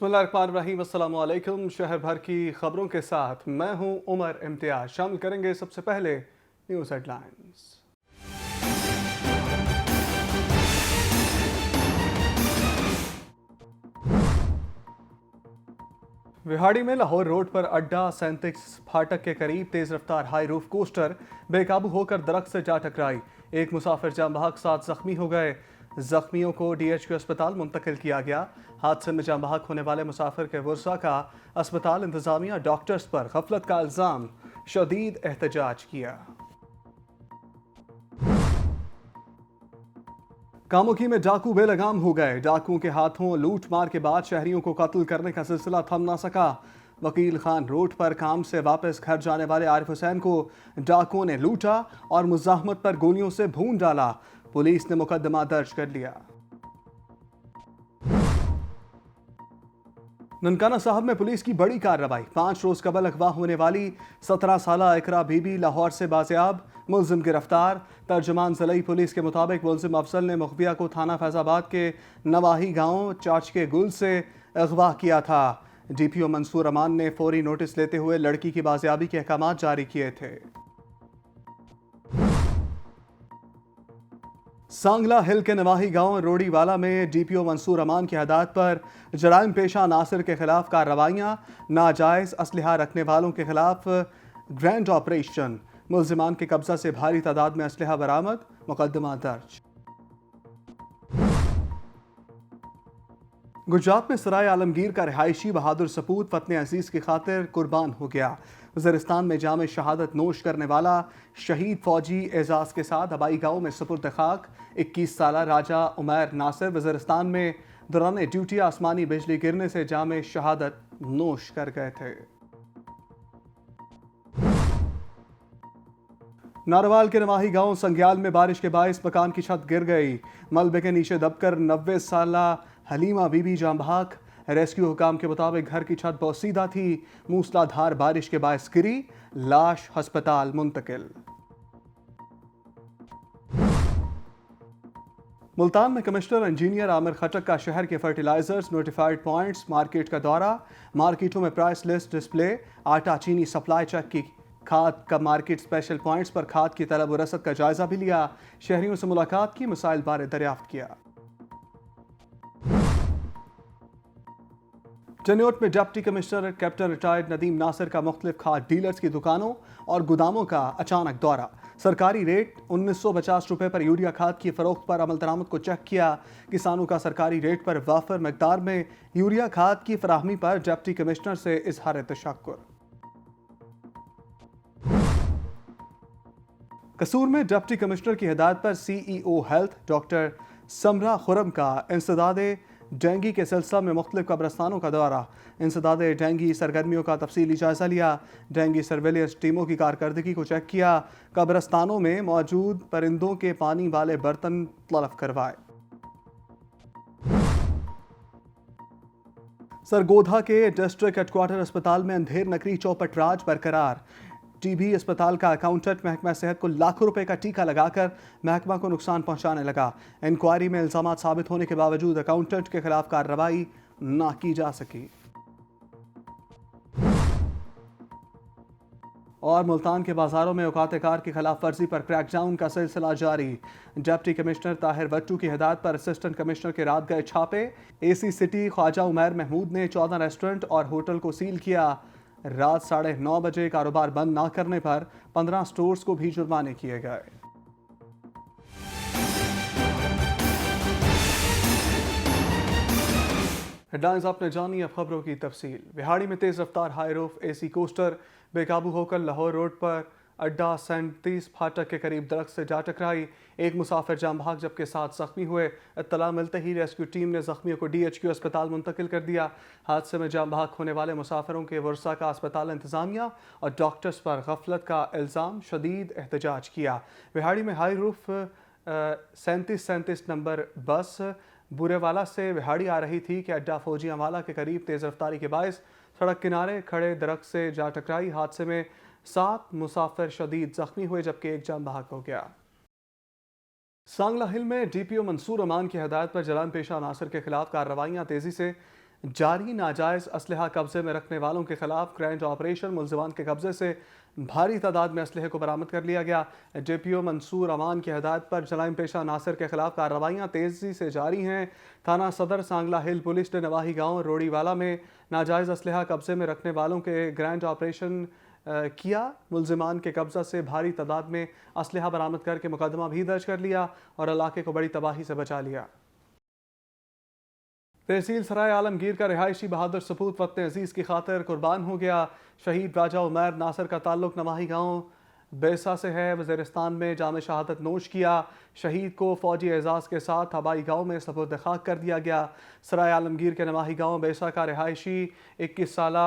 बिस्मिल्लाहिर्रहमानिर्रहीम, अस्सलाम वालेकुम। शहर भर की खबरों के साथ मैं हूं उमर इम्तियाज। शामिल करेंगे सबसे पहले न्यूज़ हेडलाइंस। विहाड़ी में लाहौर रोड पर अड्डा 37 फाटक के करीब तेज रफ्तार हाई रूफ कोस्टर बेकाबू होकर दरख्त से जा टकराई। एक मुसाफिर जान बहक 7 जख्मी हो गए। जख्मियों को DHQ अस्पताल मुंतकिल किया गया। हादसे में जान बहक होने वाले मुसाफिर के वर्सा का अस्पताल इंतजामिया डॉक्टर्स पर गफलत का इल्जाम, शदीद एहतजाज किया। कामुकी में डाकू बेलगाम हो गए। डाकुओं के हाथों लूट मार के बाद शहरियों को कत्ल करने का सिलसिला थम ना सका। वकील खान रोड पर काम से वापस घर जाने वाले आरिफ हुसैन को डाकुओं ने लूटा और मुजाहमत पर गोलियों से भून डाला। पुलिस ने मुकदमा दर्ज कर लिया। ननकाना साहब में पुलिस की बड़ी कार्रवाई। 5 रोज कबल अगवा होने वाली 17 साला इकरा बीबी लाहौर से बाजियाब, मुलजिम गिरफ्तार। तर्जमान ज़िलई पुलिस के मुताबिक मुलजिम अफजल ने मुखबिया को थाना फैजाबाद के नवाही गांव चाच के गुल से अगवा किया था। DPO मंसूर अमान ने फौरी नोटिस लेते हुए लड़की की बाजियाबी के अहकाम जारी किए थे। सांगला हिल के नवाही गांव रोडीवाला में DPO मंसूर अमान की हदायत पर जराइम पेशा नासिर के खिलाफ कार्रवाइयां। नाजायज असलहा रखने वालों के खिलाफ ग्रैंड ऑपरेशन। मुलजिमान के कब्जा से भारी तादाद में असलहा बरामद, मुकदमा दर्ज। गुजरात में सराय आलमगीर का रिहायशी बहादुर सपूत वतन अजीज की खातिर कुर्बान हो गया। वज़ीरिस्तान में जाम शहादत नोश करने वाला शहीद फौजी एजाज के साथ हवाई गांव में सुपुर्द खाक 21 साला राजा उमैर नासिर वज़ीरिस्तान में दौरान ड्यूटी आसमानी बिजली गिरने से जाम शहादत नोश कर गए थे। नारवाल के नवाही गांव संग्याल में बारिश के बायस मकान की छत गिर गई। मलबे के नीचे दबकर 90 साला हलीमा बीबी जान बहक। रेस्क्यू हुकाम के मुताबिक घर की छत बोसीदा थी। मूसलाधार बारिश के बायस गिरी, लाश अस्पताल मुंतकिल। मुल्तान में कमिश्नर इंजीनियर आमिर खटक का शहर के फर्टिलाइजर्स नोटिफाइड पॉइंट्स मार्केट का दौरा। मार्केटों में प्राइस लिस्ट डिस्प्ले, आटा चीनी सप्लाई चेक की। खाद का मार्केट स्पेशल पॉइंट्स पर खाद की तलब और रसद का जायजा भी लिया। शहरियों से मुलाकात की, मसाइल बारे दरियाफ्त किया। जन्योट में deputy commissioner captain retired Nadeem Nasir का मुख्तलिफ खाद डीलर्स की दुकानों और गोदामों का अचानक दौरा। सरकारी रेट 1950 रुपए पर यूरिया खाद की फरोख्त पर अमल दरामद को चेक किया। किसानों का सरकारी रेट पर वाफर मकदार में यूरिया खाद की फराहमी पर डिप्टी कमिश्नर से इजहार तशक्कुर। कसूर में डिप्टी कमिश्नर की हिदायत पर CEO हेल्थ डॉक्टर समरा खुरम का इंसदादे डेंगी के सिलसिला में मुख्तलिफ कब्रस्तानों का दौरा। इंसदादे डेंगी सरगर्मियों का तफसीली जायजा लिया। डेंगी सर्वेलेंस टीमों की कारकर्दगी को चेक किया। कब्रस्तानों में मौजूद परिंदों के पानी वाले बर्तन तलब करवाए। सरगोधा के डिस्ट्रिक्ट हेडक्वार्टर अस्पताल में अंधेर नकली चौपट राज बरकरार। TB अस्पताल का अकाउंटेंट महकमा सेहत को लाखों रुपए का टीका लगाकर महकमा को नुकसान पहुंचाने लगा। इंक्वायरी में इल्जामात साबित होने के बावजूद अकाउंटेंट के खिलाफ कार्रवाई ना की जा सकी। और मुल्तान के बाजारों में औकात-ए-कार की खिलाफ वर्जी पर क्रैकडाउन का सिलसिला जारी। डिप्टी कमिश्नर ताहिर वट्टू की हिदायत पर असिस्टेंट कमिश्नर के रात गए छापे। AC सिटी ख्वाजा उमैर महमूद ने 14 रेस्टोरेंट और होटल को सील किया। रात 9:30 बजे कारोबार बंद ना करने पर 15 स्टोर्स को भी जुर्माने किए गए। हेडलाइंस आपने जानी, अब खबरों की तफसील। विहाड़ी में तेज रफ्तार हाई रूफ AC कोस्टर बेकाबू होकर लाहौर रोड पर अड्डा 37 फाटक के करीब दरख्त से जा टकराई। एक मुसाफिर जान बहक जबकि 7 जख्मी हुए। इत्तला मिलते ही रेस्क्यू टीम ने जख्मियों को DHQ अस्पताल मुंतकिल कर दिया। हादसे में जान बहक होने वाले मुसाफिरों के वर्सा का अस्पताल इंतजामिया और डॉक्टर्स पर गफलत का इल्ज़ाम, शदीद एहतजाज किया। विहाड़ी में हाई रूफ 37 नंबर बस बुरेवाला से विहाड़ी आ रही थी कि अड्डा फौजी अम्बाला के करीब तेज रफ्तारी के बायस सड़क किनारे खड़े दरख्त से जा टकराई। हादसे में 7 मुसाफिर शदीद जख्मी हुए जबकि एक जान बहक हो गया। सांगला हिल में DPO मंसूर अमान की हदायत पर जराइम पेशा नासिर के खिलाफ कार्रवाइयां तेजी से जारी नाजायज़ असलहा कब्जे में रखने वालों के खिलाफ ग्रैंड ऑपरेशन। मुलजिमान के कब्जे से भारी तादाद में असलहे को बरामद कर लिया गया। JPO मंसूर अमान की हदायत पर जराइम पेशा नासिर के खिलाफ कार्रवाइयाँ तेज़ी से जारी हैं। थाना सदर सांगला हिल पुलिस ने नवाही गाँव रोड़ीवाला में नाजायज़ असलहा कब्जे में रखने वालों के ग्रैंड ऑपरेशन किया। मुलजिमान के कब्जा से भारी तादाद में असलहा बरामद करके मुकदमा भी दर्ज कर लिया और इलाके को बड़ी तबाही से बचा लिया। तहसील सराय आलमगीर का रिहायशी बहादुर सपूत वतन अजीज़ की खातिर कुर्बान हो गया। शहीद राजा उमैर नासिर का ताल्लुक नवाही गाँव बेसा से है। वज़ीरिस्तान में जाम शहादत नोश किया। शहीद को फ़ौजी एजाज़ के साथ हवाई गाँव में सपुर्द खाक कर दिया गया। सराय आलमगीर के नवाही गाँव बेसा का रिहायशी 21 साला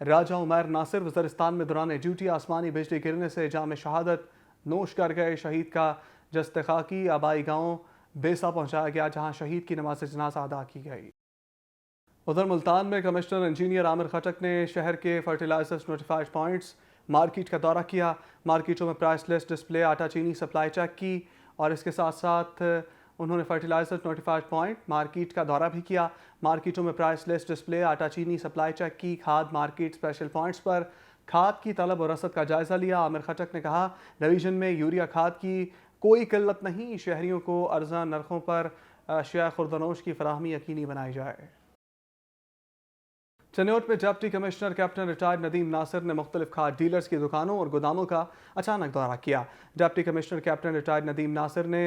राजा उमैर नासिर वज़ीरिस्तान में दौरान ड्यूटी आसमानी बिजली गिरने से जाम शहादत नोश कर गए। शहीद का जस्त खाकी आबाई गाँव बेसा पहुँचाया गया, जहाँ शहीद की नमाज जनाजा अदा की गई। उधर मुल्तान में कमिश्नर इंजीनियर आमिर खटक ने शहर के फर्टिलाइजर्स नोटिफाइड पॉइंट्स मार्केट का दौरा किया। मार्केटों में प्राइस लिस्ट डिस्प्ले, आटा चीनी सप्लाई चेक की और इसके साथ साथ उन्होंने फर्टिलाइजर्स नोटिफाइड पॉइंट मार्केट का दौरा भी किया। मार्केटों में प्राइस लिस्ट डिस्प्ले, आटा चीनी सप्लाई चेक की। खाद मार्केट स्पेशल पॉइंट्स पर खाद की तलब और रसद का जायजा लिया। आमिर खटक ने कहा, डिवीजन में यूरिया खाद की कोई किल्लत नहीं, शहरियों को अर्जा नरखों पर अशिया खुर्दनोश की फराहमी यकीनी बनाई जाए। चन्योट में deputy commissioner captain retired Nadeem Nasir ने मुख्तलिफ खाद डीलर्स की दुकानों और गोदामों का अचानक दौरा किया। Deputy commissioner captain retired Nadeem Nasir ने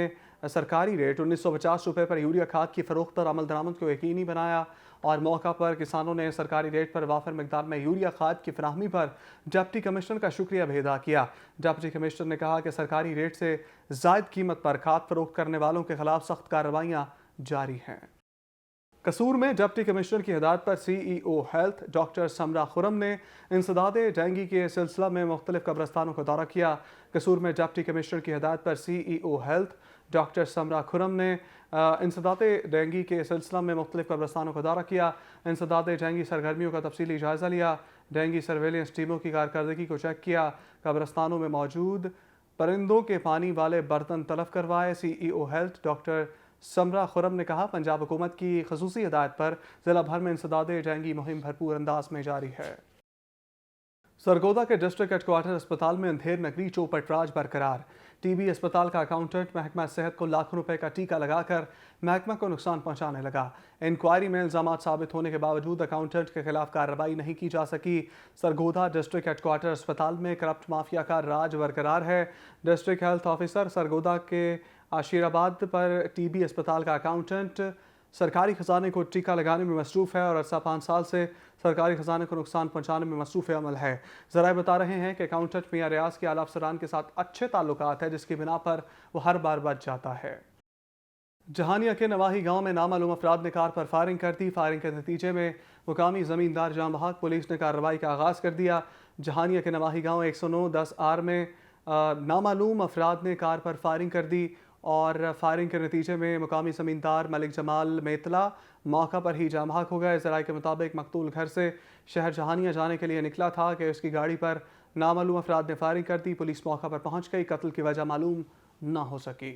सरकारी रेट 1950 रुपये पर यूरिया खाद की फ़रोख्त और अमल दरामद को यकीनी बनाया और मौका पर किसानों ने सरकारी रेट पर वाफर मकदार में यूरिया खाद की फराहमी पर डिप्टी कमिश्नर का शुक्रिया भी अदा किया। डिप्टी कमिश्नर ने कहा कि सरकारी रेट से ज़ायद कीमत पर खाद फरोख्त करने वालों के खिलाफ सख्त कार्रवाइयाँ जारी हैं। कसूर में डिप्टी कमिश्नर की हिदायत पर CEO हेल्थ डॉक्टर समरा खुरम ने इंसदाद डेंगू के सिलसिला में मुख्तलिफ कब्रस्तानों का दौरा किया। कसूर में डिप्टी कमिश्नर की हिदायत पर CEO हेल्थ डॉक्टर समरा खुरम ने इंसदाद डेंगू के सिलसिला में मुख्तलिफ कब्रस्तानों का दौरा किया। इंसदाद डेंगू सरगर्मियों का तफसीली जायज़ा लिया। डेंगू सर्वेलेंस टीमों की कारकर्दगी को चेक किया। कब्रस्तानों में मौजूद परिंदों के पानी वाले बर्तन तलब करवाए। CEO हेल्थ डॉक्टर समरा खुरम ने कहा, पंजाब हुकूमत की खसूसी हिदायत पर जिला भर में इंसदाद डेंगू मुहिम भरपूर अंदाज में जारी है। सरगोदा के डिस्ट्रिक्ट हेडक्वार्टर अस्पताल में अंधेर नगरी चौपट राज बरकरार। TB अस्पताल का अकाउंटेंट महकमा सेहत को लाखों रुपए का टीका लगाकर महकमा को नुकसान पहुंचाने लगा। इंक्वायरी में इल्जामात साबित होने के बावजूद अकाउंटेंट के खिलाफ कार्रवाई नहीं की जा सकी। सरगोदा डिस्ट्रिक्ट हेडक्वार्टर अस्पताल में करप्ट माफिया का राज बरकरार है। डिस्ट्रिक्ट हेल्थ ऑफिसर सरगोदा के आशीराबाद पर TB अस्पताल का अकाउंटेंट सरकारी खजाने को टीका लगाने में मसरूफ़ है और अर्सा 5 साल से सरकारी खजाने को नुकसान पहुंचाने में मसरूफ़ अमल है। ज़राए बता रहे हैं कि अकाउंटेंट मियां रियाज के आला अफसरान के साथ अच्छे ताल्लुकात है, जिसकी बिना पर वो हर बार बच जाता है। जहानिया के नवाही गांव में नामालूम अफराद ने कार पर फायरिंग कर दी। फायरिंग के नतीजे में मुकामी ज़मींदार जाम बहाक पुलिस ने कार्रवाई का आगाज़ कर दिया। जहानिया के नवाही गाँव 109-10R में नामालूम अफराद ने कार पर फायरिंग कर दी और फायरिंग के नतीजे में मुकामी ज़मींदार मलिक जमाल मेतला मौका पर ही जाम बहक हो गए। ज़राए के मुताबिक मकतूल घर से शहर जहानिया जाने के लिए निकला था कि उसकी गाड़ी पर नामालूम अफराद ने फायरिंग कर दी। पुलिस मौका पर पहुंच गई। कत्ल की वजह मालूम न हो सकी।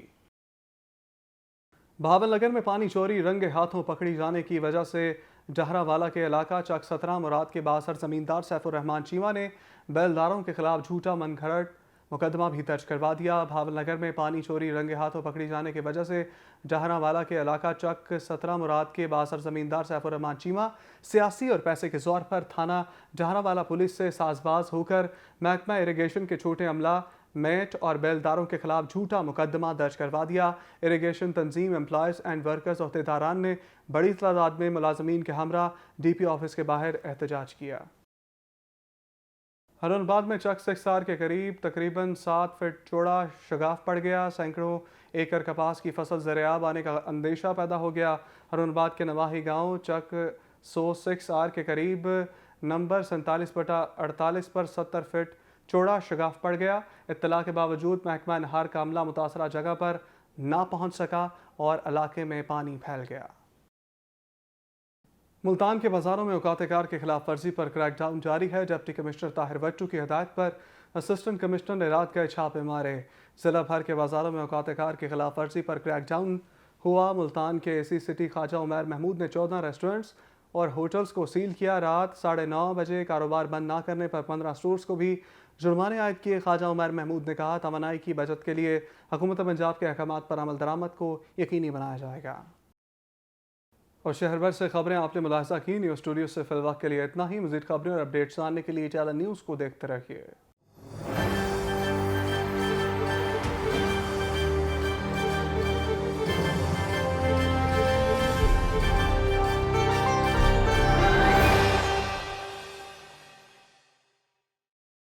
भावलनगर में पानी चोरी रंगे हाथों पकड़ी जाने की वजह से जहरावाला के इलाका चक 17 मुराद के बासर ज़मींदार सैफुर रहमान चीमा ने बैलदारों के खिलाफ झूठा मनगढ़ंत मुकदमा भी दर्ज करवा दिया। भावलनगर में पानी चोरी रंगे हाथों पकड़ी जाने की वजह से जहरावाला के इलाका चक 17 मुराद के बासर ज़मींदार सैफुर रहमान चीमा सियासी और पैसे के ज़ोर पर थाना जहरावाला पुलिस से साजबाज होकर महकमा इरिगेशन के छोटे अमला मेट और बेलदारों के खिलाफ झूठा मुकदमा दर्ज करवा दिया। इरिगेशन तंजीम एम्प्लॉयज़ एंड वर्कर्स अहदेदारान ने बड़ी तादाद में मुलाजमीन के हमरा DP ऑफिस के बाहर एहतजाज किया। हरनबाद में चक 6R के करीब तकरीबन 7 फीट चौड़ा शगाफ पड़ गया। सैकड़ों एकड़ कपास की फसल ज़रियाब आने का अंदेशा पैदा हो गया। हरनबाद के नवाही गांव चक 106R के करीब नंबर 47/48 पर 70 फीट चौड़ा शगाफ पड़ गया। इत्तला के बावजूद महकमा नहार का अमला मुतासरा जगह पर ना पहुंच सका और इलाके में पानी फैल गया। मुल्तान के बाजारों में औकात-ए-कार के खिलाफ वर्जी पर क्रैकडाउन जारी है। डिप्टी कमिश्नर ताहिर वट्टू की हिदायत पर असिस्टेंट कमिश्नर ने रात गए छापे मारे। जिला भर के बाजारों में औकात-ए-कार के खिलाफ वर्जी पर क्रैकडाउन हुआ। मुल्तान के AC सिटी ख्वाजा उमैर महमूद ने 14 रेस्टोरेंट्स और होटल्स को सील किया। रात 9:30 बजे कारोबार बंद ना करने पर 15 स्टोर्स को भी जुर्माने आयद किए। ख्वाजा उमर महमूद ने कहा, तवानाई की बचत के लिए हुकूमत पंजाब के अहकामात पर अमल दरामद को यकीनी बनाया जाएगा। और शहर भर से खबरें आपने मुलाहिजा की। न्यूज़ स्टूडियो से फिलहाल के लिए इतना ही। मज़ीद खबरें और अपडेट्स जानने के लिए चैनल न्यूज़ को देखते रहिए।